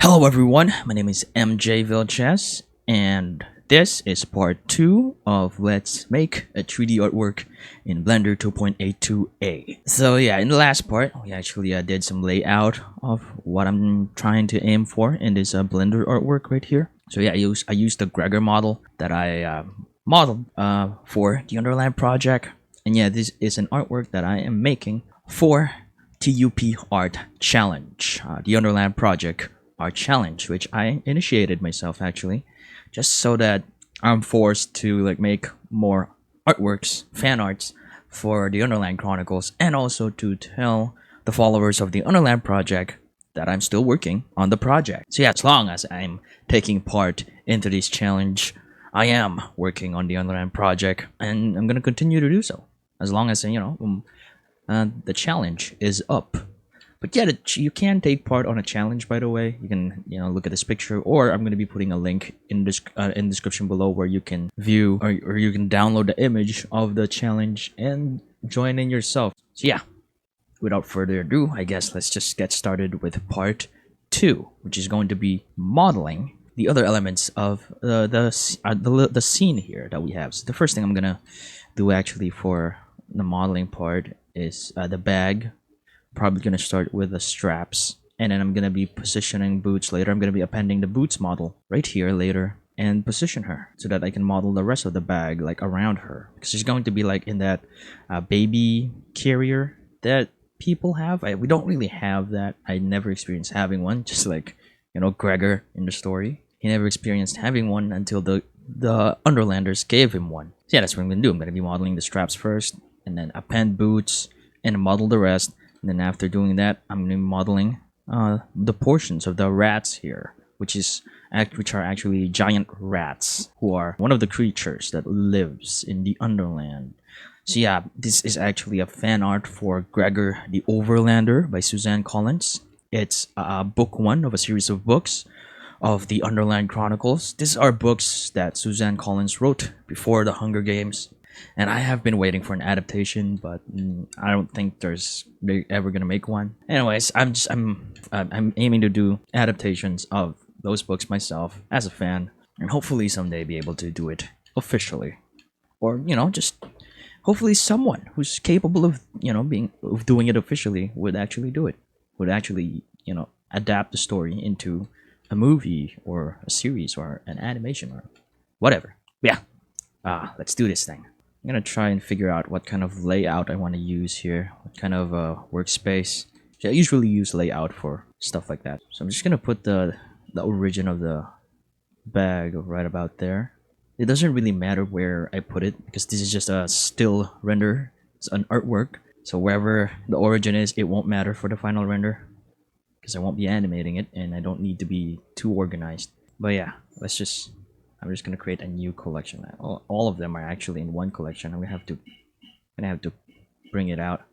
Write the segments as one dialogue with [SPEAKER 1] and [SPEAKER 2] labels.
[SPEAKER 1] Hello everyone, my name is MJ Vilches, and this is part 2 of Let's Make a 3D Artwork in Blender 2.82a. So yeah, in the last part, we actually did some layout of what I'm trying to aim for in this Blender artwork right here. So yeah, I used the Gregor model that I modeled for the Underland Project. And yeah, this is an artwork that I am making for TUP Art Challenge, the Underland Project Art Challenge, which I initiated myself actually, just so that I'm forced to make more artworks, fan arts for the Underland Chronicles, and also to tell the followers of the Underland Project that I'm still working on the project. So yeah, as long as I'm taking part into this challenge, I am working on the Underland Project, and I'm gonna continue to do so as long as the challenge is up. But yeah, you can take part on a challenge, by the way. You can look at this picture, or I'm going to be putting a link in this in the description below where you can view or you can download the image of the challenge and join in yourself. So yeah, without further ado, I guess let's just get started with part 2, which is going to be modeling the other elements of the scene here that we have. So the first thing I'm gonna do actually for the modeling part is the bag. Probably gonna start with the straps, and then I'm gonna be positioning boots later. I'm gonna be appending the boots model right here later and position her so that I can model the rest of the bag around her, because she's going to be in that baby carrier that people have. We don't really have that. I never experienced having one, just Gregor in the story. He never experienced having one until the Underlanders gave him one. So yeah, that's what I'm gonna do. I'm gonna be modeling the straps first, and then append boots and model the rest. And then after doing that, I'm going to be modeling the portions of the rats here, which are actually giant rats, who are one of the creatures that lives in the Underland. So yeah, this is actually a fan art for Gregor the Overlander by Suzanne Collins. It's book 1 of a series of books of the Underland Chronicles. These are books that Suzanne Collins wrote before the Hunger Games. And I have been waiting for an adaptation, but I don't think they're ever gonna make one. Anyways, I'm aiming to do adaptations of those books myself as a fan, and hopefully someday be able to do it officially, or just hopefully someone who's capable of doing it officially would actually do it. Would actually adapt the story into a movie or a series or an animation or whatever. Yeah. Let's do this thing. I'm gonna try and figure out what kind of layout I want to use here, what kind of workspace. I usually use layout for stuff like that. So I'm just gonna put the origin of the bag right about there. It doesn't really matter where I put it, because this is just a still render. It's an artwork. So wherever the origin is, it won't matter for the final render, because I won't be animating it and I don't need to be too organized. But yeah, I'm just gonna create a new collection. All of them are actually in one collection. I'm gonna have to bring it out.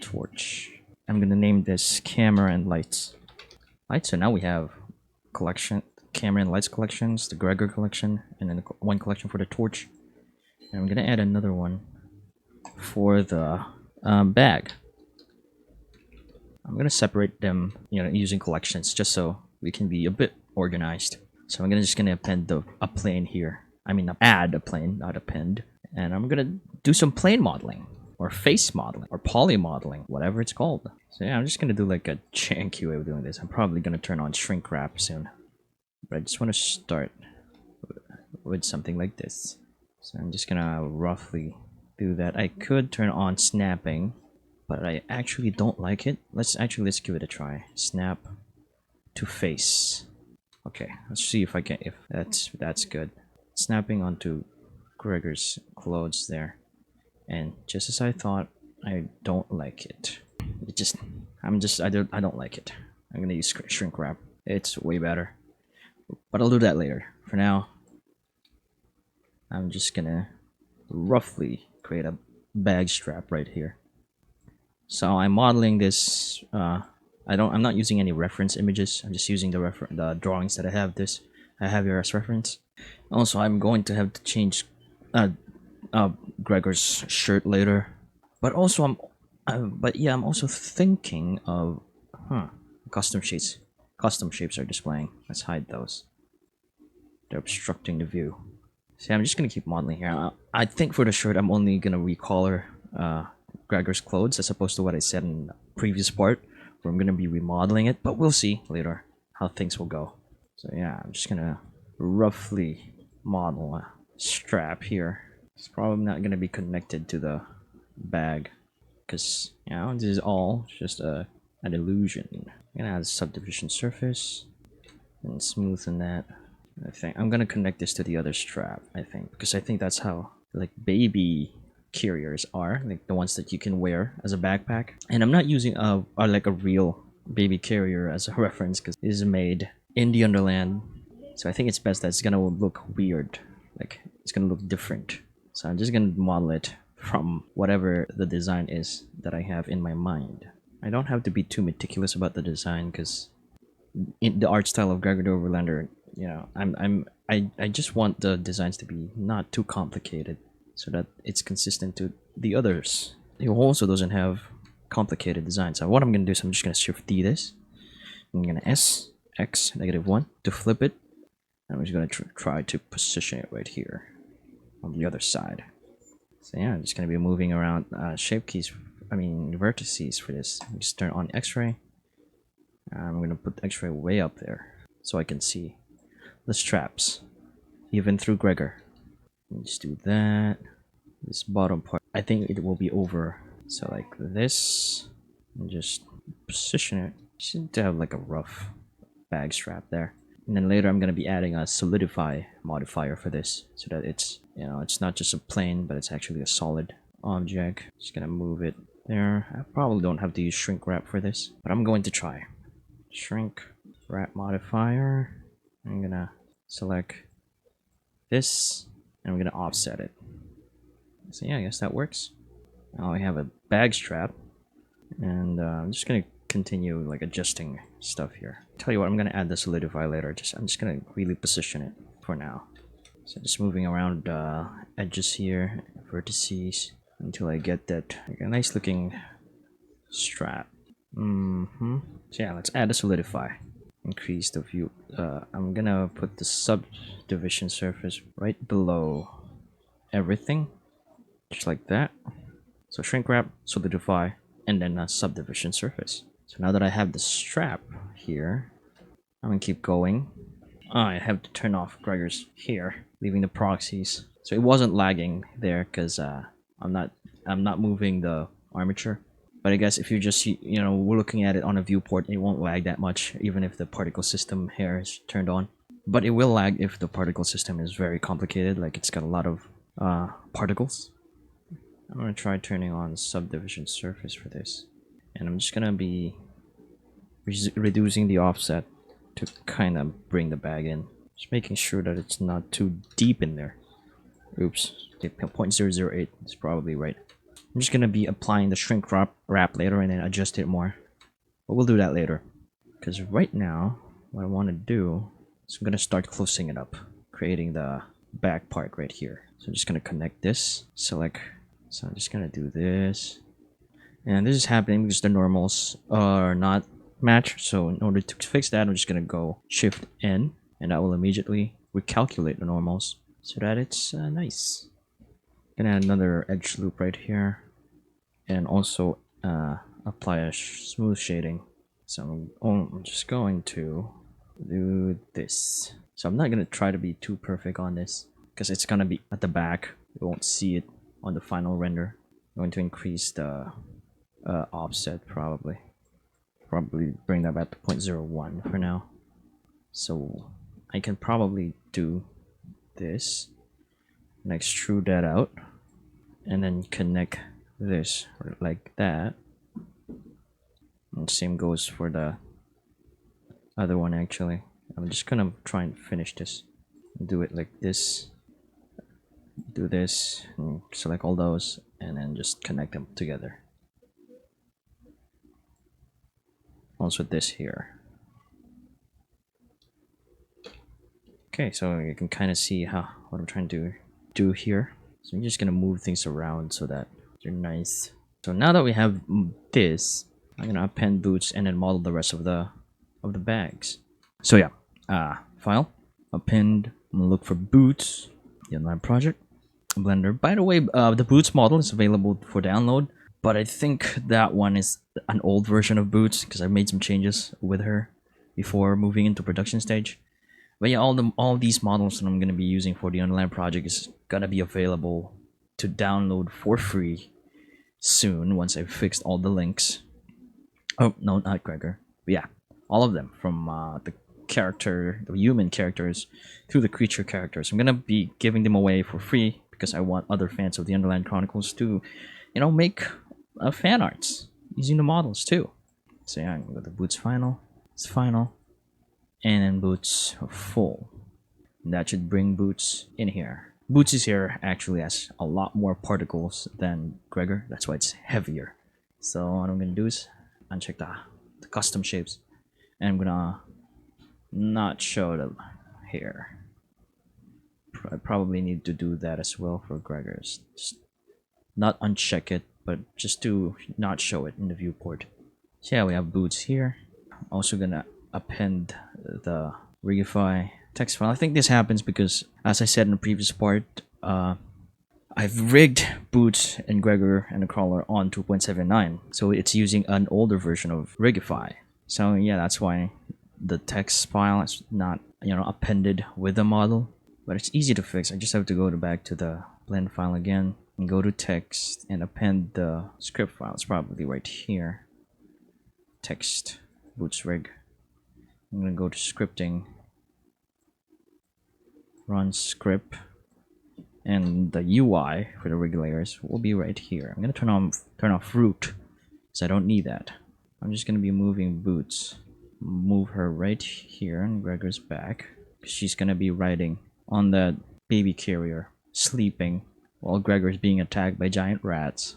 [SPEAKER 1] Torch. I'm gonna name this camera and lights. So now we have collection, camera and lights collections, the Gregor collection, and then one collection for the torch. And I'm gonna add another one for the bag. I'm gonna separate them, using collections, just so we can be a bit organized. So I'm just gonna append a plane here. I mean, add a plane, not append. And I'm gonna do some plane modeling, or face modeling, or poly modeling, whatever it's called. So yeah, I'm just gonna do a janky way of doing this. I'm probably gonna turn on shrink wrap soon, but I just want to start with something like this. So I'm just gonna roughly do that. I could turn on snapping, but I actually don't like it. Let's give it a try. Snap to face. Okay, let's see if that's good. Snapping onto Gregor's clothes there, and just as I thought, I don't like it. I don't like it. I'm gonna use shrink wrap. It's way better, but I'll do that later. For now, I'm just gonna roughly create a bag strap right here. So I'm modeling this. I'm not using any reference images. I'm just using the drawings that I have here as reference. Also, I'm going to have to change Gregor's shirt later. But also I'm also thinking of custom sheets. custom shapes are displaying. Let's hide those. They're obstructing the view. See, I'm just gonna keep modeling here. I think for the shirt, I'm only gonna recolor Gregor's clothes as opposed to what I said in the previous part, where I'm gonna be remodeling it. But we'll see later how things will go. So yeah, I'm just gonna roughly model a strap here. It's probably not gonna be connected to the bag, because you know this is all just an illusion. I'm gonna add a subdivision surface and smoothen that. I think I'm gonna connect this to the other strap, I think, because I think that's how like baby carriers are, like the ones that you can wear as a backpack. And I'm not using like a real baby carrier as a reference because it is made in the Underland, so I think it's best that it's gonna look weird, like it's gonna look different. So I'm just gonna model it from whatever the design is that I have in my mind. I don't have to be too meticulous about the design because in the art style of Gregor the Overlander, you know, I just want the designs to be not too complicated so that it's consistent to the others who also doesn't have complicated designs. So what I'm gonna do is I'm just gonna Shift D this. I'm gonna S X -1 to flip it. I'm just gonna try to position it right here on the other side. So yeah, I'm just gonna be moving around shape keys. Vertices for this. Just turn on X-ray. I'm gonna put X-ray way up there so I can see the straps even through Gregor. Just do that. This bottom part, I think it will be over. So like this, and just position it. Just to have like a rough bag strap there. And then later I'm gonna be adding a solidify modifier for this, so that it's, you know, it's not just a plane, but it's actually a solid object. Just gonna move it there. I probably don't have to use shrink wrap for this, but I'm going to try. Shrink wrap modifier. I'm gonna select this, and I'm gonna offset it. So yeah, I guess that works. Now I have a bag strap, and I'm just gonna continue like adjusting stuff here. Tell you what, I'm gonna add the solidify later. I'm just gonna really position it for now. So just moving around edges here, vertices, until I get that like a nice looking strap. So yeah, let's add a solidify. Increase the view. I'm gonna put the subdivision surface right below everything, just like that. So shrink wrap, solidify, and then a subdivision surface. So now that I have the strap here, I'm gonna keep going. I have to turn off Gregor's here, leaving the proxies. So it wasn't lagging there because I'm not moving the armature. But I guess if you just, you know, we're looking at it on a viewport, it won't lag that much, even if the particle system here is turned on. But it will lag if the particle system is very complicated, like it's got a lot of particles. I'm gonna try turning on subdivision surface for this, and I'm just gonna be reducing the offset to kind of bring the bag in, just making sure that it's not too deep in there. Oops, okay, 0.008 is probably right. I'm just gonna be applying the shrink wrap later and then adjust it more, but we'll do that later. Because right now, what I want to do is I'm gonna start closing it up, creating the back part right here. So I'm just gonna connect this, select. So I'm just gonna do this, and this is happening because the normals are not matched. So in order to fix that, I'm just gonna go Shift N, and that will immediately recalculate the normals so that it's nice. Gonna add another edge loop right here, and also apply a smooth shading. So I'm just going to do this. So I'm not gonna try to be too perfect on this because it's gonna be at the back. You won't see it on the final render. I'm going to increase the offset probably bring that back to 0.01 for now. So I can probably do this and extrude that out, and then connect this like that. And same goes for the other one actually. I'm just gonna try and finish this. Do it like this. Do this, and select all those, and then just connect them together. Also this here. Okay, so you can kind of see what I'm trying to do here. So I'm just gonna move things around so that they're nice. So now that we have this, I'm gonna append boots and then model the rest of the of the bags. So yeah, file, append, I'm gonna look for boots, the Underland Project, Blender. By the way, the boots model is available for download, but I think that one is an old version of boots because I made some changes with her before moving into production stage. But yeah, all these models that I'm gonna be using for the Underland Project is gonna be available to download for free soon once I've fixed all the links. Oh no, not Gregor. But yeah, all of them from the human characters through the creature characters. I'm gonna be giving them away for free because I want other fans of the Underland Chronicles to, make fan arts using the models too. So yeah, I'm gonna go to boots final. It's final, and then boots full. And that should bring boots in here. Boots is here actually has a lot more particles than Gregor. That's why it's heavier. So what I'm gonna do is uncheck the custom shapes, and I'm gonna not show them here. I probably need to do that as well for Gregor's. Just not uncheck it, but just to not show it in the viewport. So yeah, we have boots here. Also gonna append the Rigify text file. I think this happens because, as I said in the previous part, I've rigged Boots and Gregor and the crawler on 2.79, so it's using an older version of Rigify. So yeah, that's why the text file is not appended with the model, but it's easy to fix. I just have to go back to the blend file again and go to text and append the script file. It's probably right here. Text Boots rig. I'm gonna go to scripting, run script, and the UI for the regulators will be right here. I'm gonna turn off root, so I don't need that. I'm just gonna be moving Boots, move her right here on Gregor's back. She's gonna be riding on that baby carrier, sleeping while Gregor's being attacked by giant rats.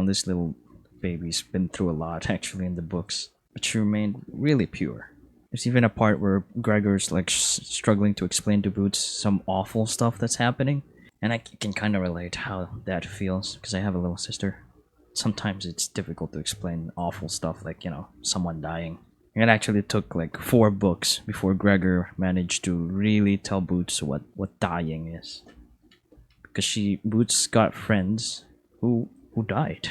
[SPEAKER 1] This little baby's been through a lot actually in the books, but she remained really pure. There's even a part where Gregor's like struggling to explain to Boots some awful stuff that's happening, and I can kind of relate how that feels because I have a little sister. Sometimes it's difficult to explain awful stuff like, someone dying. It actually took like 4 books before Gregor managed to really tell Boots what dying is. Because Boots got friends who died.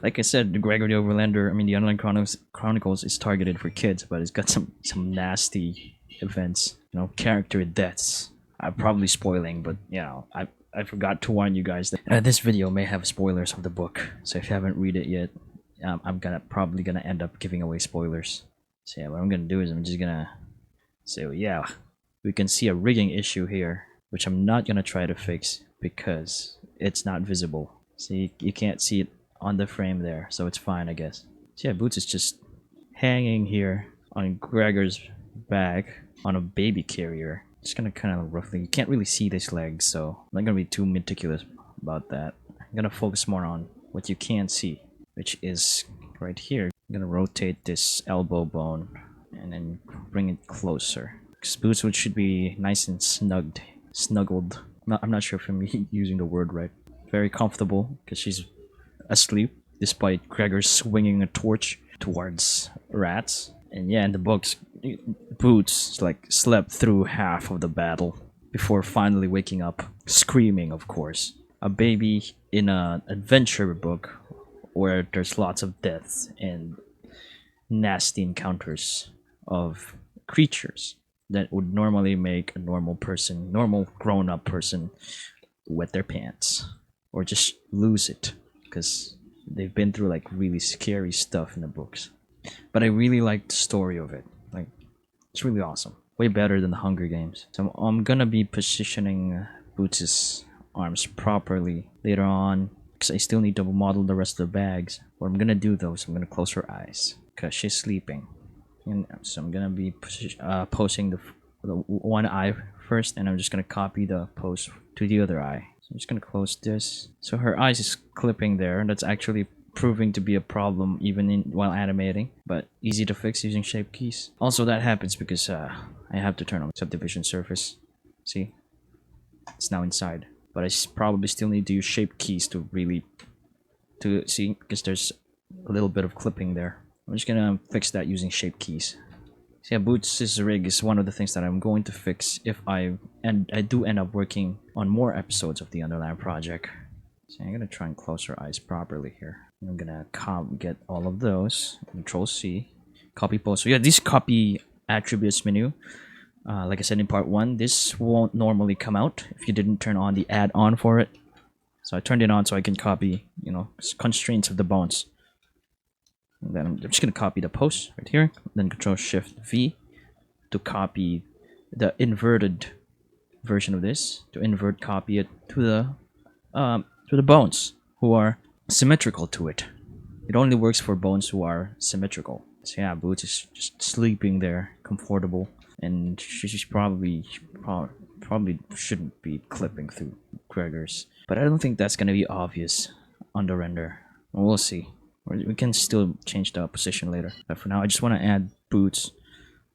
[SPEAKER 1] Like I said, the Gregor the Overlander, the Underland Chronicles is targeted for kids, but it's got some nasty events, character deaths. I'm probably spoiling, but I forgot to warn you guys that this video may have spoilers of the book. So if you haven't read it yet, I'm probably gonna end up giving away spoilers. So yeah, what I'm gonna do is I'm just gonna say, we can see a rigging issue here, which I'm not gonna try to fix because it's not visible. See, you can't see it on the frame there, so it's fine, I guess. So yeah, Boots is just hanging here on Gregor's back on a baby carrier. Just gonna kind of roughly, you can't really see this leg, so I'm not gonna be too meticulous about that. I'm gonna focus more on what you can see, which is right here. I'm gonna rotate this elbow bone and then bring it closer. Because Boots should be nice and snuggled. I'm not sure if I'm using the word right. Very comfortable because she's asleep despite Gregor swinging a torch towards rats. And yeah, in the books, Boots slept through half of the battle before finally waking up, screaming, of course. A baby in an adventure book where there's lots of deaths and nasty encounters of creatures that would normally make a normal grown-up person wet their pants or just lose it because they've been through really scary stuff in the books. But I really like the story of it. It's really awesome. Way better than the Hunger Games. So I'm gonna be positioning Boots' arms properly later on because I still need to model the rest of the bags. What I'm gonna do though is I'm gonna close her eyes because she's sleeping. And so I'm gonna be posing the one eye first, and I'm just gonna copy the pose to the other eye. So I'm just gonna close this. So her eyes is clipping there, and that's actually proving to be a problem even while animating, but easy to fix using shape keys. Also, that happens because I have to turn on subdivision surface. See, it's now inside, but I probably still need to use shape keys to see because there's a little bit of clipping there. I'm just gonna fix that using shape keys. So yeah, Boots' rig is one of the things that I'm going to fix if I do end up working on more episodes of the Underland Project. So I'm gonna try and close our eyes properly here. I'm gonna get all of those. Control C, copy post. So yeah, this copy attributes menu. Like I said in part 1, this won't normally come out if you didn't turn on the add-on for it. So I turned it on so I can copy, you know, constraints of the bones. And then I'm just gonna copy the post right here. Then Control Shift V to copy the inverted version of this. To invert copy it to the bones who are symmetrical to it. It only works for bones who are symmetrical. So yeah, Boots is just sleeping there, comfortable, and she's probably shouldn't be clipping through Gregor's. But I don't think that's gonna be obvious on the render. We'll see. We can still change the position later. But for now, I just want to add Boots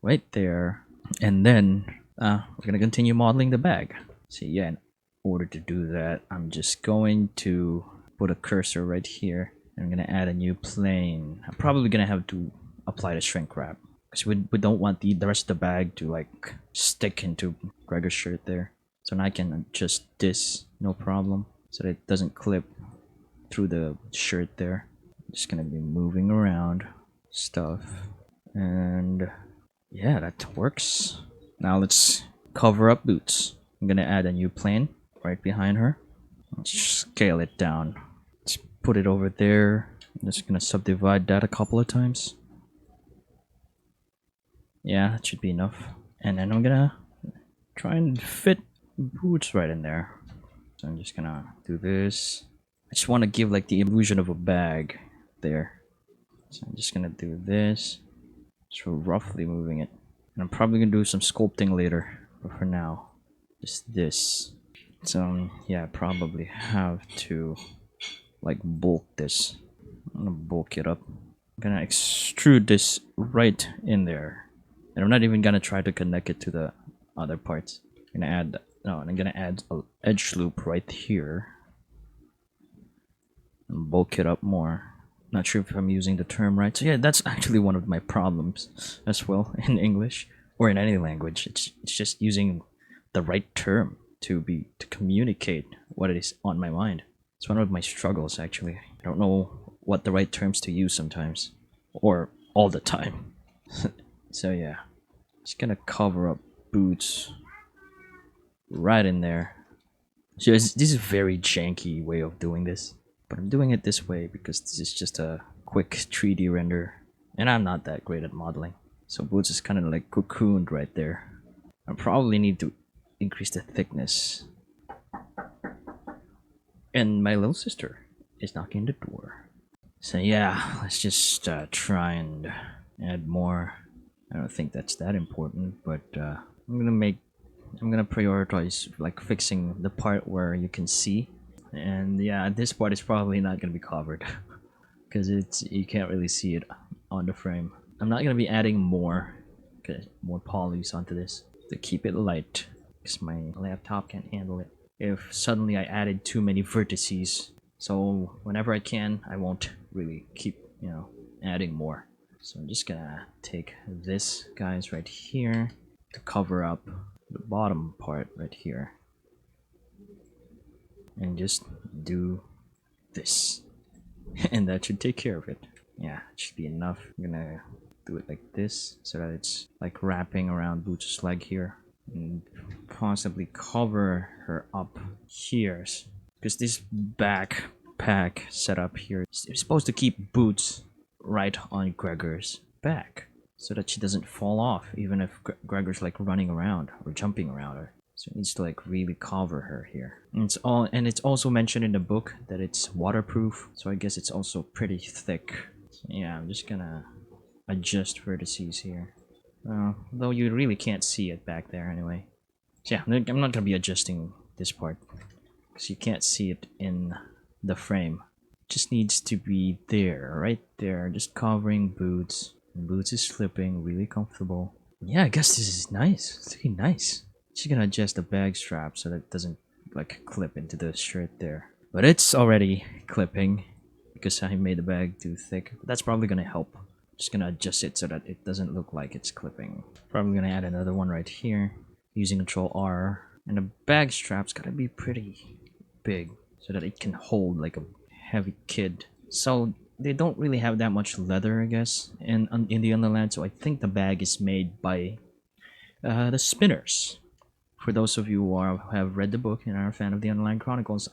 [SPEAKER 1] right there, and then we're gonna continue modeling the bag. So yeah, in order to do that, I'm just going to put a cursor right here. I'm gonna add a new plane. I'm probably gonna have to apply the shrink wrap because we don't want the rest of the bag to like stick into Gregor's shirt there. So now I can adjust this, no problem, so that it doesn't clip through the shirt there. I'm just gonna be moving around stuff, and yeah, that works. Now let's cover up Boots. I'm gonna add a new plane right behind her. Let's scale it down. Let's put it over there. I'm just gonna subdivide that a couple of times. Yeah, that should be enough. And then I'm gonna try and fit Boots right in there. So I'm just gonna do this. I just want to give like the illusion of a bag there. So I'm just gonna do this. So roughly moving it. And I'm probably gonna do some sculpting later. But for now, just this. So yeah, I probably have to like bulk this. I'm gonna bulk it up. I'm gonna extrude this right in there. And I'm not even gonna try to connect it to the other parts. I'm gonna add an edge loop right here. And bulk it up more. Not sure if I'm using the term right. So yeah, that's actually one of my problems as well in English or in any language. It's just using the right term to communicate what it is on my mind. It's one of my struggles actually. I don't know what the right terms to use sometimes, or all the time. So yeah, just gonna cover up Boots right in there. So this is a very janky way of doing this, but I'm doing it this way because this is just a quick 3D render, and I'm not that great at modeling. So Boots is kind of like cocooned right there. I probably need to increase the thickness. And my little sister is knocking the door. So yeah, let's just try and add more. I don't think that's that important, but I'm gonna prioritize like fixing the part where you can see. And yeah, this part is probably not gonna be covered because you can't really see it on the frame. I'm not gonna be adding more polys onto this to keep it light because my laptop can't handle it if suddenly I added too many vertices. So whenever I can, I won't really keep, you know, adding more. So I'm just gonna take this guys right here to cover up the bottom part right here, and just do this. And that should take care of it. Yeah, it should be enough. I'm gonna do it like this so that it's like wrapping around Boots' leg here, and possibly cover her up here, because this backpack setup here is supposed to keep Boots right on Gregor's back so that she doesn't fall off even if Gregor's like running around or jumping around her. So it needs to like really cover her here. And it's also mentioned in the book that it's waterproof, so I guess it's also pretty thick. So yeah, I'm just gonna adjust vertices here. Though you really can't see it back there anyway. So yeah, I'm not gonna be adjusting this part because you can't see it in the frame. It just needs to be there, right there, just covering Boots. And Boots is slipping, really comfortable. Yeah, I guess this is nice. It's really nice. She's gonna adjust the bag strap so that it doesn't like clip into the shirt there. But it's already clipping because I made the bag too thick. But that's probably gonna help Just gonna adjust it so that it doesn't look like it's clipping. Probably gonna add another one right here using Control R. And the bag strap's gotta be pretty big so that it can hold like a heavy kid. So they don't really have that much leather, I guess, in the Underland. So I think the bag is made by the spinners. For those of you who have read the book and are a fan of the Underland Chronicles,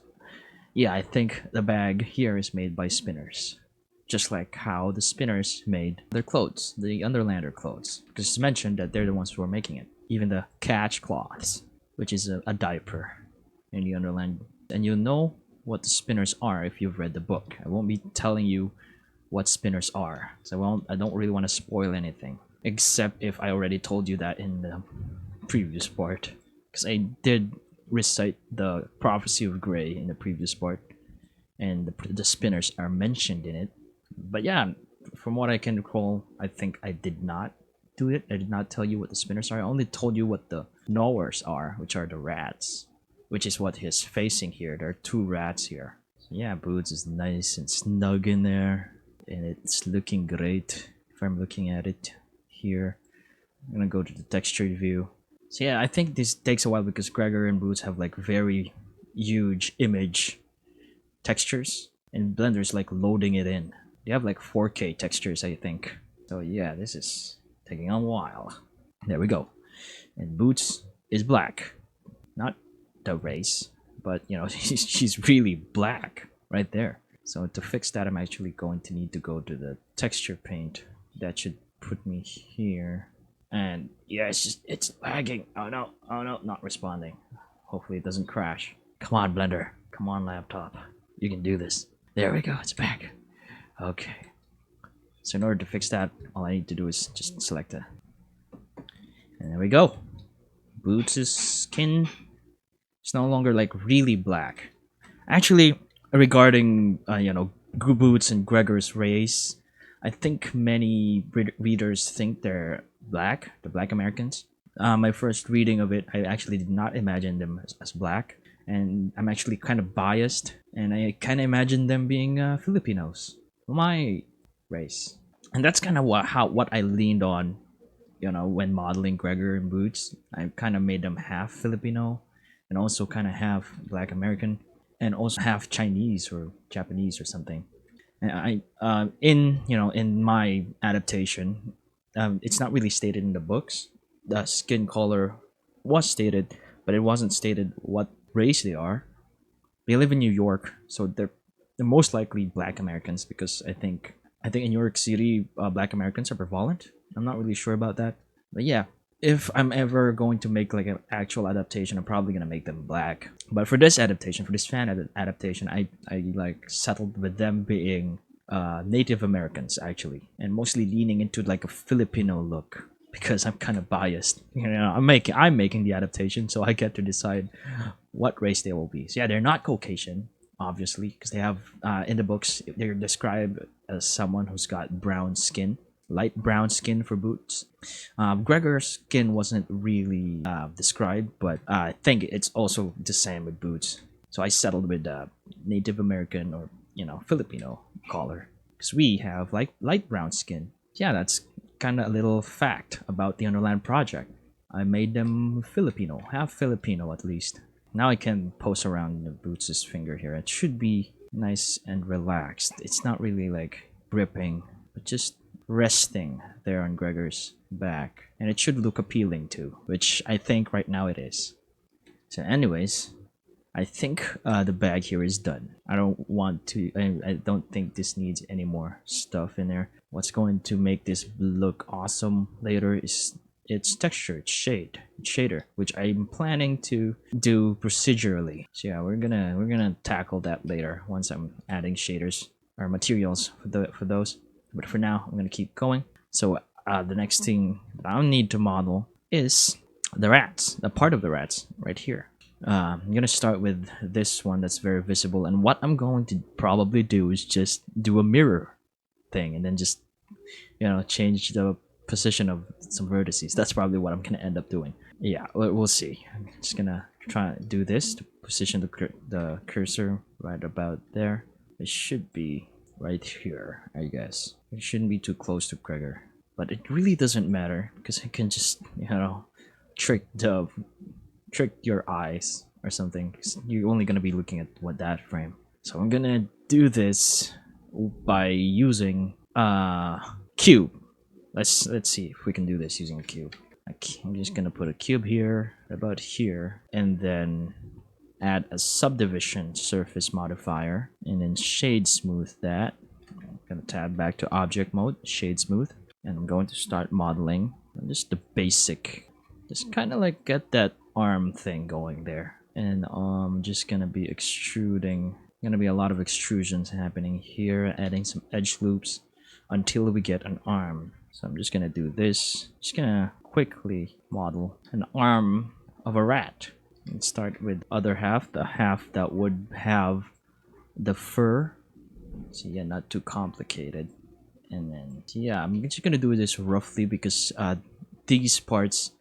[SPEAKER 1] yeah, I think the bag here is made by spinners. Just like how the spinners made their clothes, the Underlander clothes. Because it's mentioned that they're the ones who are making it. Even the catch cloths, which is a diaper in the Underland. And you'll know what the spinners are if you've read the book. I won't be telling you what spinners are. So I don't really want to spoil anything. Except if I already told you that in the previous part. Because I did recite the prophecy of Grey in the previous part. And the spinners are mentioned in it. But yeah, from what I can recall, I think I did not do it. I did not tell you what the spinners are. I only told you what the knowers are, which are the rats. Which is what he's facing here. There are 2 rats here. So yeah, Boots is nice and snug in there. And it's looking great. If I'm looking at it here. I'm gonna go to the textured view. So yeah, I think this takes a while because Gregor and Boots have like very huge image textures. And Blender's like loading it in. They have like 4K textures, I think. So yeah, this is taking a while. There we go. And Boots is black. Not the race, but you know, she's really black right there. So to fix that, I'm actually going to need to go to the texture paint. That should put me here. And yeah, it's lagging. Oh no, not responding. Hopefully it doesn't crash. Come on, Blender. Come on, laptop. You can do this. There we go, it's back. Okay. So in order to fix that, all I need to do is just select it. And there we go. Boots' skin is no longer like really black. Actually, regarding you know, Boots and Gregor's race, I think many readers think they're black, the Black Americans. My first reading of it, I actually did not imagine them as black, and I'm actually kind of biased, and I kind of imagined them being Filipinos, my race, and that's kind of what I leaned on, you know, when modeling Gregor and Boots. I kind of made them half Filipino, and also kind of half Black American, and also half Chinese or Japanese or something. And in my adaptation, it's not really stated in the books. The skin color was stated, but it wasn't stated what race they are. They live in New York, so they're most likely Black Americans because I think in New York City, Black Americans are prevalent. I'm not really sure about that, but yeah. If I'm ever going to make like an actual adaptation, I'm probably gonna make them black. But for this adaptation, for this fan adaptation, I like settled with them being Native Americans actually, and mostly leaning into like a Filipino look because I'm kind of biased. You know, I'm making the adaptation, so I get to decide what race they will be. So yeah, they're not Caucasian, obviously, because they have in the books they're described as someone who's got brown skin. Light brown skin for Boots. Gregor's skin wasn't really described, but I think it's also the same with Boots. So I settled with Native American or Filipino color because we have like light brown skin. Yeah, that's kind of a little fact about the Underland Project. I made them Filipino, half Filipino at least. Now I can pose around the Boots' finger here. It should be nice and relaxed. It's not really like gripping, but just resting there on Gregor's back, and it should look appealing too, which I think right now it is. So anyways, I think the bag here is done. I don't think this needs any more stuff in there. What's going to make this look awesome later is its texture, its shader, which I'm planning to do procedurally. So yeah, we're gonna tackle that later once I'm adding shaders or materials for those. But for now, I'm gonna keep going. So the next thing I'll need to model is the rats, the part of the rats right here. I'm gonna start with this one that's very visible, and what I'm going to probably do is just do a mirror thing and then just change the position of some vertices. That's probably what I'm gonna end up doing. Yeah, we'll see. I'm just gonna try to do this to position the cursor right about there. It should be right here, I guess. It shouldn't be too close to Gregor, but it really doesn't matter because I can just, you know, trick your eyes or something. 'Cause you're only gonna be looking at that frame. So I'm gonna do this by using cube. Let's see if we can do this using a cube. I'm just gonna put a cube here, about here, and then add a subdivision surface modifier, and then shade smooth that. I'm gonna tab back to object mode, shade smooth, and I'm going to start modeling just the basic, just kind of like get that arm thing going there. And I'm just gonna be extruding, gonna be a lot of extrusions happening here, adding some edge loops until we get an arm. So I'm just gonna do this, just gonna quickly model an arm of a rat. And start with other half, the half that would have the fur. So yeah, not too complicated. And then yeah, I'm just gonna do this roughly because these parts,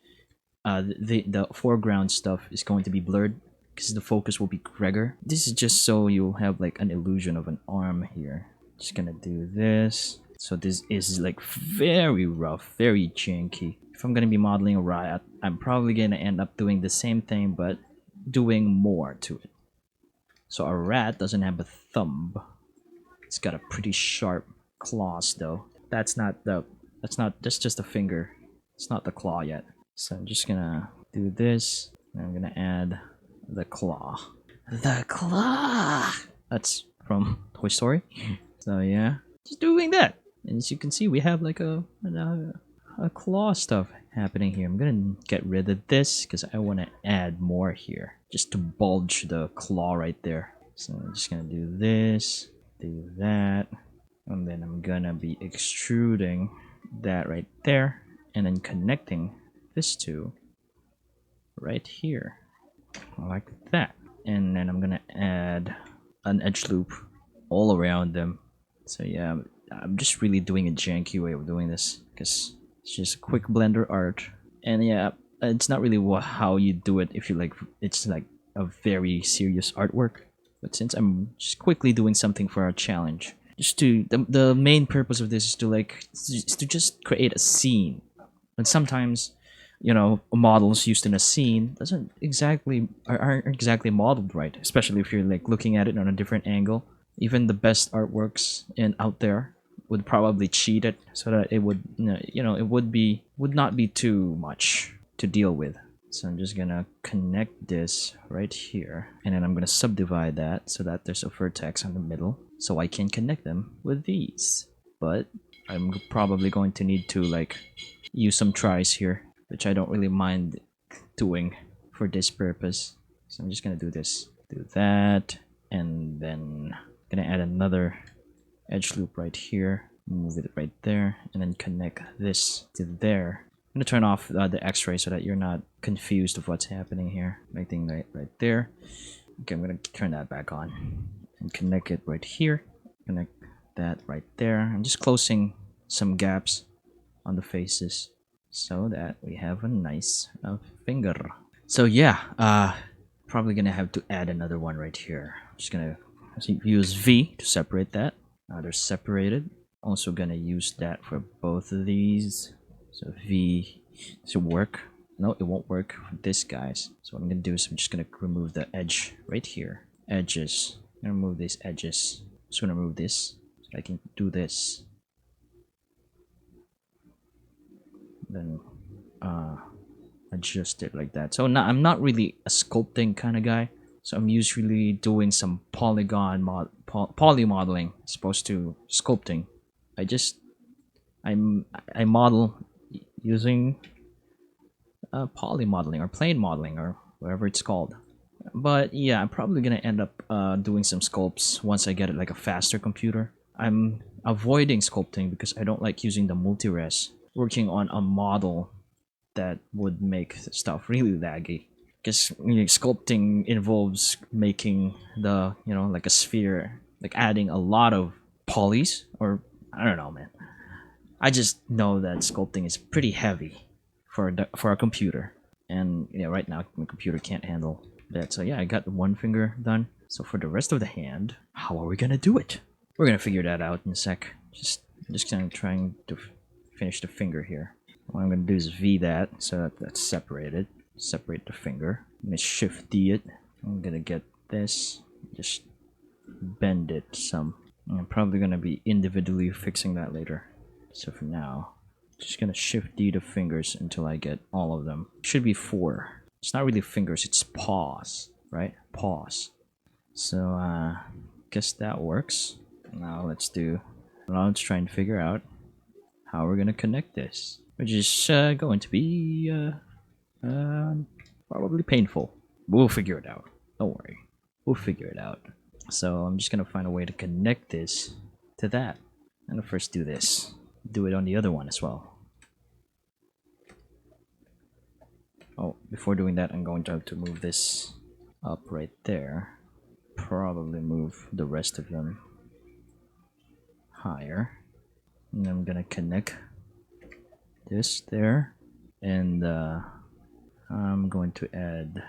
[SPEAKER 1] the foreground stuff is going to be blurred because the focus will be Gregor. This is just so you'll have like an illusion of an arm here. Just gonna do this. So this is like very rough, very janky. If I'm gonna be modeling a rat, I'm probably gonna end up doing the same thing but doing more to it. So a rat doesn't have a thumb. It's got a pretty sharp claws though. That's just a finger. It's not the claw yet. So I'm just gonna do this, and I'm gonna add the claw. The claw! That's from Toy Story. So yeah, just doing that. And as you can see, we have like a claw stuff happening here. I'm gonna get rid of this because I want to add more here, just to bulge the claw right there. So I'm just gonna do this, do that, and then I'm gonna be extruding that right there, and then connecting this two right here, like that. And then I'm gonna add an edge loop all around them. So yeah, I'm just really doing a janky way of doing this because it's just a quick Blender art. And yeah, it's not really how you do it if you like, it's like a very serious artwork. But since I'm just quickly doing something for our challenge, just to the main purpose of this is to just create a scene. And sometimes, you know, models used in a scene aren't exactly modeled right, especially if you're like looking at it on a different angle. Even the best artworks out there would probably cheat it so that it would, you know, it would not be too much to deal with. So I'm just gonna connect this right here, and then I'm gonna subdivide that so that there's a vertex in the middle, so I can connect them with these. But I'm probably going to need to like use some tries here, which I don't really mind doing for this purpose. So I'm just gonna do this, do that, and then gonna add another edge loop right here, move it right there, and then connect this to there. I'm gonna turn off the x-ray so that you're not confused of what's happening here. Everything right there. Okay, I'm gonna turn that back on and connect it right here. Connect that right there. I'm just closing some gaps on the faces so that we have a nice finger. So yeah, probably gonna have to add another one right here. Just gonna use V to separate that. Now they're separated. Also gonna use that for both of these. So V should work. No, it won't work for this guys. So what I'm gonna do is I'm just gonna remove the edge right here. Edges. I'm gonna remove these edges. Just gonna remove this so I can do this. Then adjust it like that. So now I'm not really a sculpting kind of guy. So I'm usually doing some poly modeling as opposed to sculpting. I model using poly modeling or plane modeling or whatever it's called. But yeah, I'm probably gonna end up doing some sculpts once I get it like a faster computer. I'm avoiding sculpting because I don't like using the multi-res. Working on a model that would make stuff really laggy. Because sculpting involves making the, you know, like a sphere, like adding a lot of polys, or I don't know, man. I just know that sculpting is pretty heavy for a computer, and yeah, right now my computer can't handle that. So yeah, I got one finger done. So for the rest of the hand, how are we gonna do it? We're gonna figure that out in a sec. Just kind of trying to finish the finger here. What I'm gonna do is V that so that that's separated. Separate the finger. I'm gonna Shift D it. I'm gonna get this. Just bend it some. I'm probably gonna be individually fixing that later. So for now, just gonna Shift D the fingers until I get all of them. Should be 4. It's not really fingers, it's paws, right? Paws. So guess that works. Now let's try and figure out how we're gonna connect this, which is going to be probably painful. We'll figure it out. Don't worry, we'll figure it out. So I'm just gonna find a way to connect this to that. I'm gonna first do this. Do it on the other one as well. Oh, before doing that, I'm going to have to move this up right there. Probably move the rest of them higher. And I'm gonna connect this there. And I'm going to add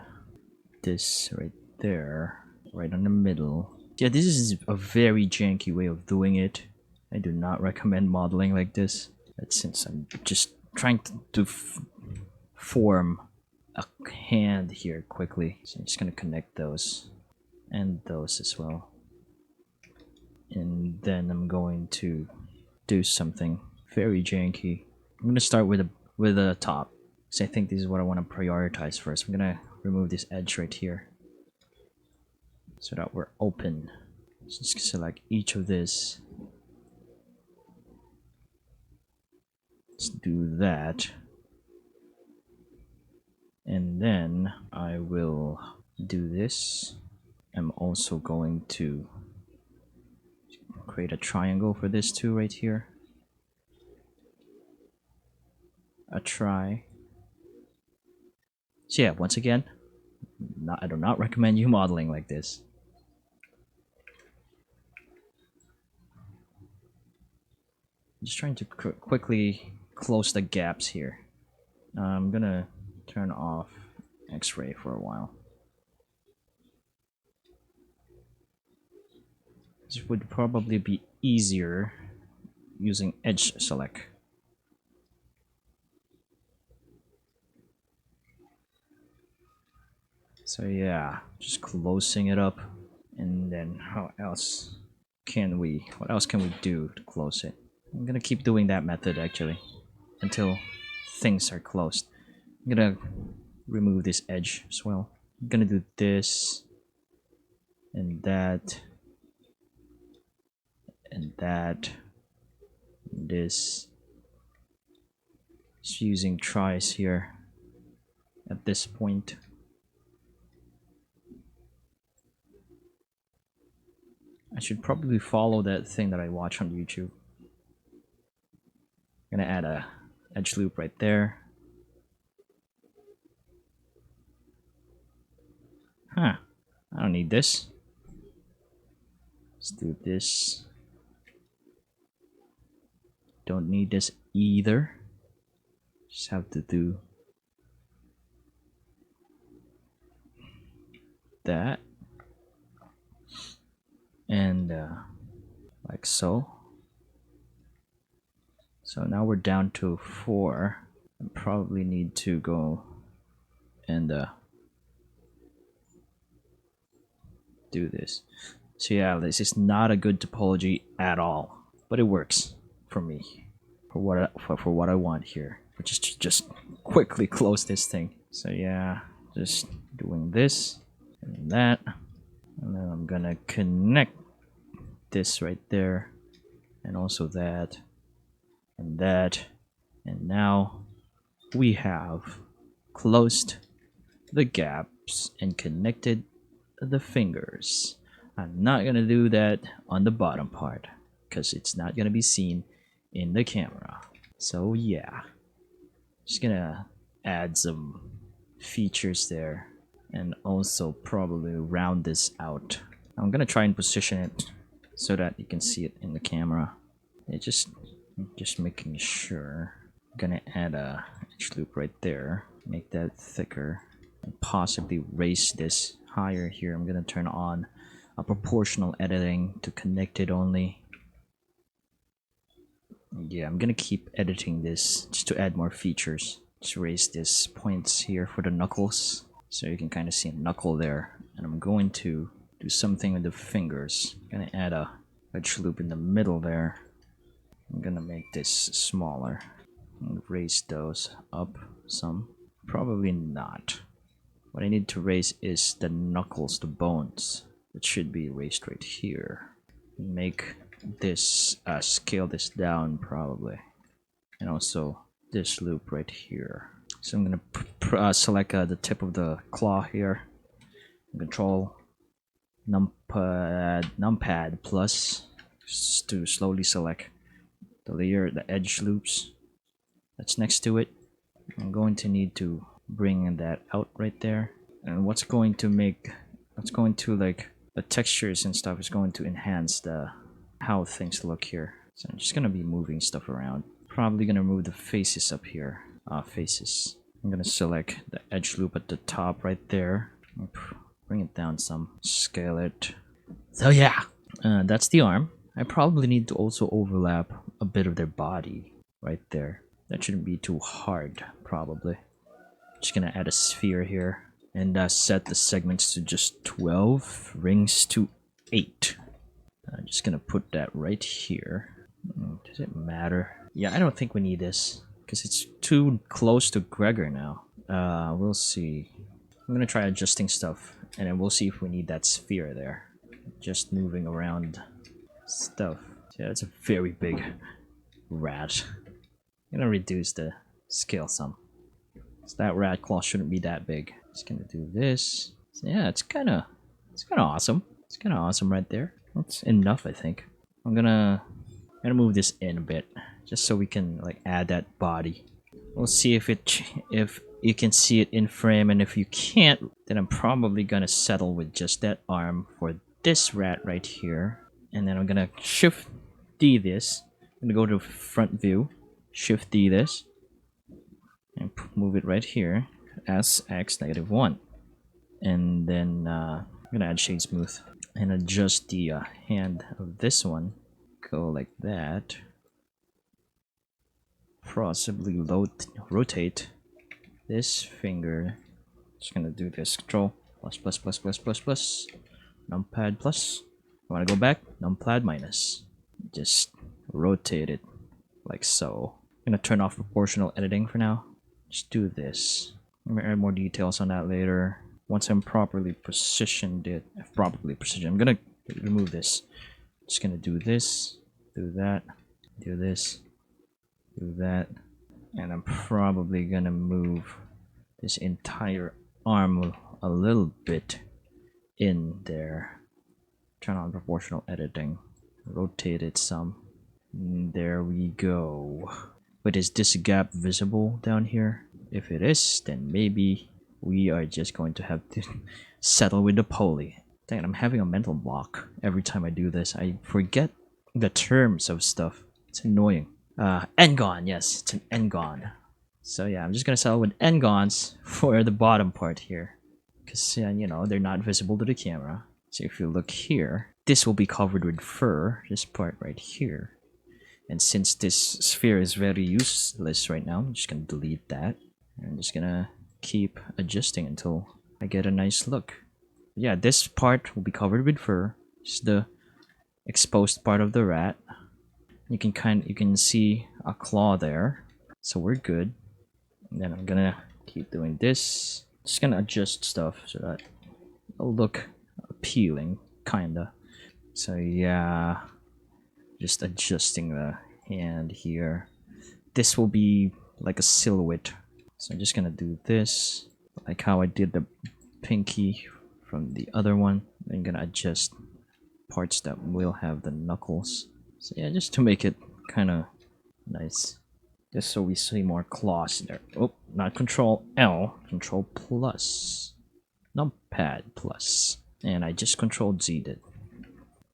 [SPEAKER 1] this right there, right on the middle. Yeah, this is a very janky way of doing it. I do not recommend modeling like this. But since I'm just trying to form a hand here quickly, so I'm just gonna connect those and those as well. And then I'm going to do something very janky. I'm gonna start with a top, because I think this is what I want to prioritize first. I'm gonna remove this edge right here so that we're open. So just select each of this. Let's do that. And then I will do this. I'm also going to create a triangle for this too right here. A try. So yeah, once again, I do not recommend you modeling like this. Just trying to quickly close the gaps here. I'm gonna turn off X-ray for a while. This would probably be easier using edge select. So yeah, just closing it up. And then what else can we do to close it? I'm gonna keep doing that method actually until things are closed. I'm gonna remove this edge as well. I'm gonna do this and that and that and this. Just using tries here at this point. I should probably follow that thing that I watch on YouTube. I'm gonna add a edge loop right there. Huh, I don't need this. Let's do this. Don't need this either. Just have to do that. And like so. So now we're down to 4. I probably need to go and do this. So yeah, this is not a good topology at all, but it works for me, for what I want here, which is to just quickly close this thing. So yeah, just doing this and that, and then I'm gonna connect this right there, and also that, and that, and now we have closed the gaps and connected the fingers. I'm not gonna do that on the bottom part because it's not gonna be seen in the camera. So yeah, just gonna add some features there and also probably round this out. I'm gonna try and position it so that you can see it in the camera. It just making sure. I'm gonna add a edge loop right there, make that thicker, and possibly raise this higher here. I'm gonna turn on proportional editing to connect it only. Yeah, I'm gonna keep editing this just to add more features. Just raise these points here for the knuckles, so you can kind of see a knuckle there. And I'm going to do something with the fingers. I'm gonna add a edge loop in the middle there. I'm gonna make this smaller and raise those up some. Probably not. What I need to raise is the knuckles, the bones. It should be raised right here. Make this, scale this down probably. And also this loop right here. So I'm gonna select the tip of the claw here. Control numpad plus just to slowly select the layer, the edge loops that's next to it. I'm going to need to bring that out right there. And what's going to like the textures and stuff is going to enhance the how things look here. So I'm just gonna be moving stuff around. Probably gonna move the faces up here. Faces. I'm gonna select the edge loop at the top right there. Bring it down some. Scale it. So yeah, that's the arm. I probably need to also overlap a bit of their body right there. That shouldn't be too hard, probably. Just gonna add a sphere here and set the segments to just 12, rings to 8. I'm just gonna put that right here. Does it matter? Yeah, I don't think we need this because it's too close to Gregor now. We'll see. I'm gonna try adjusting stuff and then we'll see if we need that sphere there. Just moving around stuff. Yeah, it's a very big rat. I'm gonna reduce the scale some. So that rat claw shouldn't be that big. Just gonna do this. So yeah, it's kind of awesome. It's kind of awesome right there. That's enough, I think. I'm gonna move this in a bit, just so we can like add that body. We'll see if you can see it in frame, and if you can't, then I'm probably gonna settle with just that arm for this rat right here. And then I'm gonna Shift D this. I'm gonna go to front view, Shift D this, and move it right here as x -1. And then I'm gonna add shade smooth and adjust the hand of this one. Go like that. Possibly rotate this finger. Just gonna do this. Control plus numpad plus. You wanna go back? Numpad minus. Just rotate it like so. I'm gonna turn off proportional editing for now. Just do this. I'm gonna add more details on that later. Once I'm properly positioned I'm gonna remove this. Just gonna do this, do that, do this, do that, and I'm probably gonna move this entire arm a little bit in there. Turn on proportional editing, rotate it some. There we go. But is this gap visible down here? If it is, then maybe we are just going to have to settle with the poly. Dang it, I'm having a mental block every time I do this. I forget the terms of stuff. It's annoying. N-gon, yes, it's an N-gon. So yeah, I'm just gonna settle with N-gons for the bottom part here. Because, you know, they're not visible to the camera. So if you look here, this will be covered with fur, this part right here. And since this sphere is very useless right now, I'm just gonna delete that. I'm just gonna keep adjusting until I get a nice look. Yeah, this part will be covered with fur. Just the exposed part of the rat. You can see a claw there, so we're good. And then I'm gonna keep doing this. Just gonna adjust stuff so that it'll look appealing, kinda. So yeah, just adjusting the hand here. This will be like a silhouette. So I'm just gonna do this, like how I did the pinky from the other one. I'm gonna adjust parts that will have the knuckles. So yeah, just to make it kind of nice. Just so we see more claws there. Oh, not Control L, Control plus. Numpad plus. And I just Control Z'd it.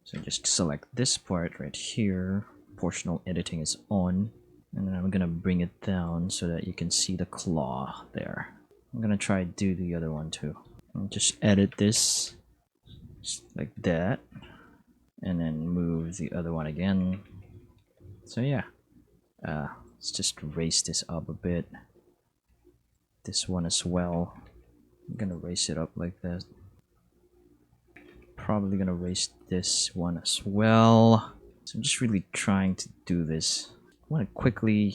[SPEAKER 1] So just select this part right here. Proportional editing is on. And then I'm gonna bring it down so that you can see the claw there. I'm gonna try to do the other one too. I'll just edit this just like that, and then move the other one again. So yeah, let's just raise this up a bit. This one as well. I'm gonna raise it up like that. Probably gonna raise this one as well. So I'm just really trying to do this. I want to quickly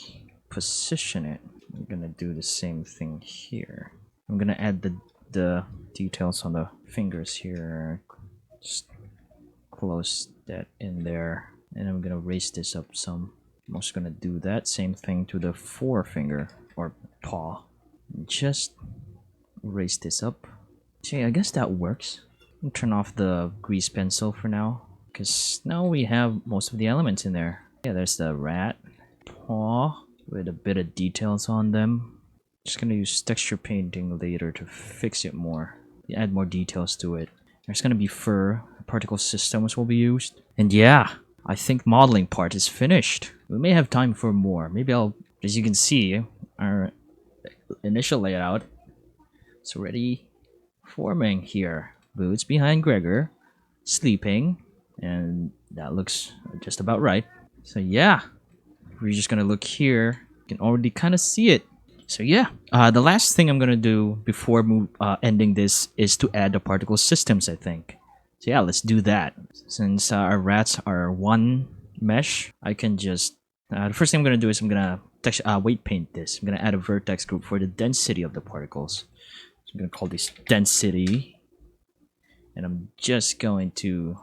[SPEAKER 1] position it. I'm gonna do the same thing here. I'm gonna add the details on the fingers here. Just close that in there, and I'm gonna raise this up some. I'm also gonna do that same thing to the forefinger or paw. Just raise this up. See, I guess that works. I'll turn off the grease pencil for now, because now we have most of the elements in there. Yeah, there's the rat paw with a bit of details on them. Just gonna use texture painting later to fix it more, add more details to it. There's gonna be fur, particle systems will be used. And yeah, I think modeling part is finished. We may have time for more. Maybe I'll, as you can see, our initial layout is already forming here. Boots behind Gregor, sleeping, and that looks just about right. So yeah, we're just gonna look here. You can already kind of see it. So yeah, the last thing I'm gonna do before ending this is to add the particle systems, I think. So yeah, let's do that. Since our rats are one mesh, I can just the first thing I'm gonna do is I'm gonna weight paint this. I'm gonna add a vertex group for the density of the particles. So I'm gonna call this density. And I'm just going to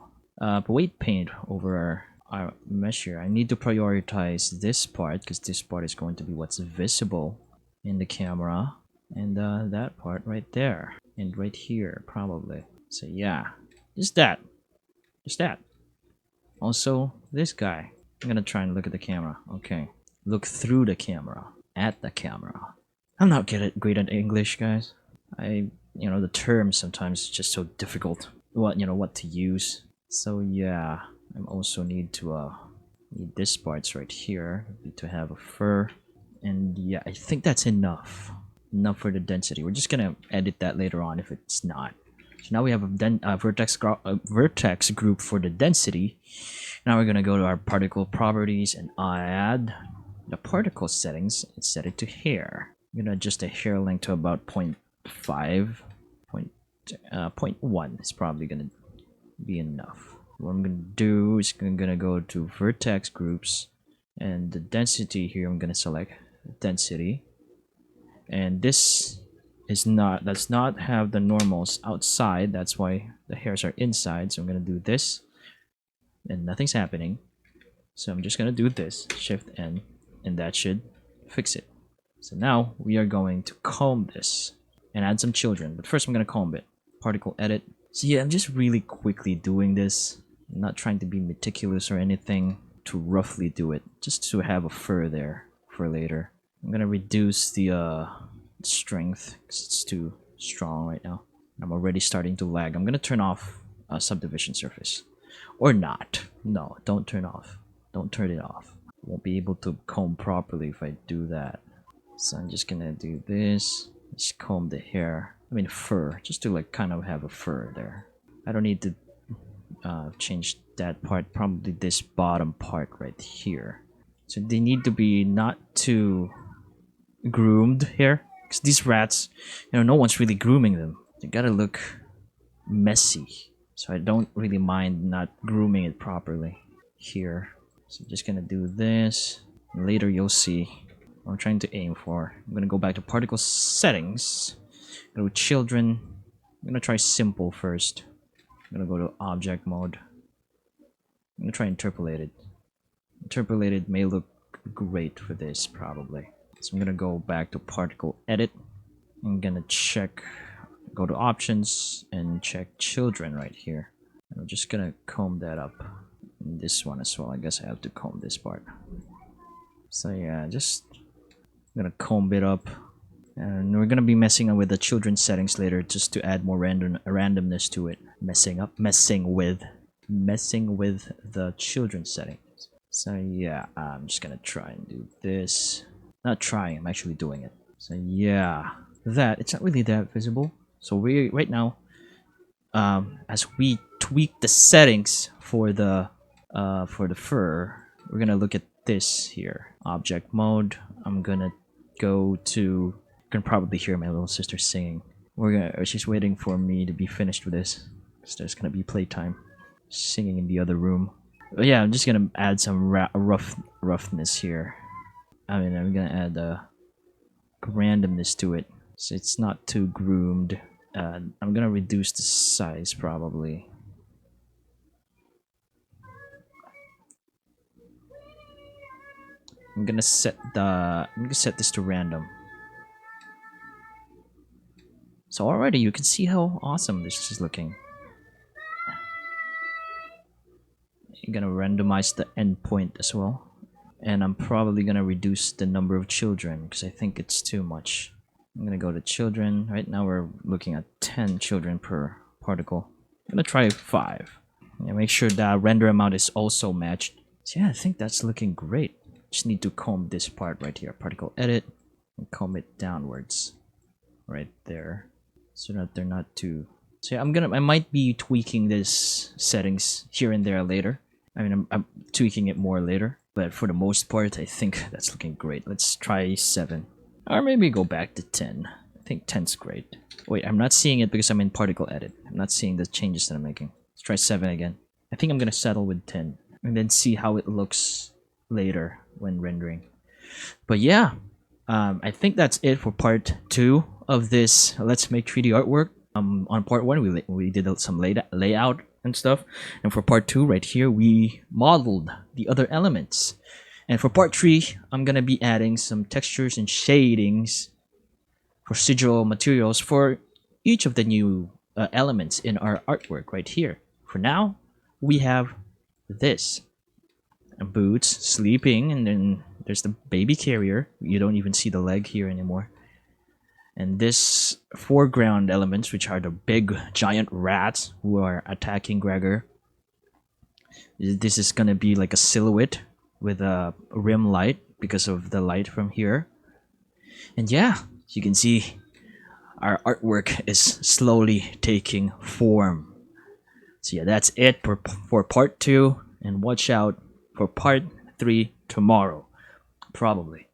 [SPEAKER 1] weight paint over our mesh here. I need to prioritize this part because this part is going to be what's visible in the camera. And that part right there. And right here, probably. So yeah, just that. Just that. Also, this guy. I'm gonna try and look at the camera. Okay. Look through the camera. At the camera. I'm not great at English, guys. The terms sometimes is just so difficult. What to use. So yeah, I also need to need this parts right here to have a fur. And yeah, I think that's enough. Enough for the density. We're just gonna edit that later on if it's not. So now we have a vertex group for the density. Now we're gonna go to our particle properties and add the particle settings and set it to hair. I'm gonna adjust the hair length to about 0.5. 0.1 is probably gonna be enough. What I'm gonna do is I'm gonna go to vertex groups, and the density here I'm gonna select density, and this does not have the normals outside. That's why the hairs are inside. So I'm gonna do this, and nothing's happening. So I'm just gonna do this, Shift N, and that should fix it. So now we are going to comb this and add some children. But first I'm gonna comb it. Particle edit. So yeah, I'm just really quickly doing this. I'm not trying to be meticulous or anything, to roughly do it, just to have a fur there for later. I'm gonna reduce the strength because it's too strong right now. I'm already starting to lag. I'm gonna turn off subdivision surface. Or not. No, don't turn off. Don't turn it off. Won't be able to comb properly if I do that. So I'm just gonna do this. Just comb the hair. I mean fur, just to like kind of have a fur there. I don't need to change that part. Probably this bottom part right here. So they need to be not too groomed here, because these rats, no one's really grooming them. They gotta look messy. So I don't really mind not grooming it properly here. So I'm just gonna do this. Later you'll see what I'm trying to aim for. I'm gonna go back to particle settings. Go to children. I'm gonna try simple first. I'm gonna go to object mode. I'm gonna try interpolated. Interpolated may look great for this probably. So I'm gonna go back to particle edit. I'm gonna check, go to options and check children right here. And I'm just gonna comb that up. And this one as well. I guess I have to comb this part. So yeah, I'm gonna comb it up. And we're gonna be messing with the children's settings later, just to add more randomness to it. Messing with the children's settings. So yeah, I'm just gonna try and do this. Not trying, I'm actually doing it. So yeah, it's not really that visible. So we right now, as we tweak the settings for the fur, we're gonna look at this here. Object mode. I'm gonna go to. You can probably hear my little sister singing. She's waiting for me to be finished with this, because there's gonna be playtime. Singing in the other room. But yeah, I'm just gonna add some roughness here. I mean, I'm gonna add randomness to it, so it's not too groomed. I'm gonna reduce the size probably. I'm gonna set this to random. So already you can see how awesome this is looking. I'm gonna randomize the endpoint as well. And I'm probably gonna reduce the number of children because I think it's too much. I'm gonna go to children. Right now we're looking at 10 children per particle. I'm gonna try 5. Yeah, make sure that render amount is also matched. So yeah, I think that's looking great. Just need to comb this part right here. Particle edit and comb it downwards. Right there. So that they're not too... So yeah, I might be tweaking this settings here and there later. I mean, I'm tweaking it more later. But for the most part, I think that's looking great. Let's try 7. Or maybe go back to 10. I think 10's great. Wait, I'm not seeing it because I'm in particle edit. I'm not seeing the changes that I'm making. Let's try 7 again. I think I'm gonna settle with 10. And then see how it looks later when rendering. But yeah, I think that's it for part 2 of this Let's Make 3D Artwork. On part 1, we did some layout and stuff, and for part 2 right here we modeled the other elements, and for part 3 I'm gonna be adding some textures and shadings, procedural materials for each of the new elements in our artwork right here. For now, we have this boots sleeping, and then there's the baby carrier. You don't even see the leg here anymore. And this foreground elements, which are the big giant rats who are attacking Gregor. This is gonna be like a silhouette with a rim light because of the light from here. And yeah, you can see our artwork is slowly taking form. So yeah, that's it for part 2, and watch out for part 3 tomorrow, probably.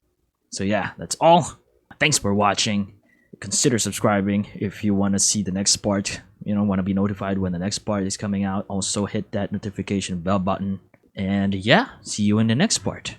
[SPEAKER 1] So yeah, that's all. Thanks for watching. Consider subscribing if you want to see the next part. You know, want to be notified when the next part is coming out. Also hit that notification bell button. And yeah, see you in the next part.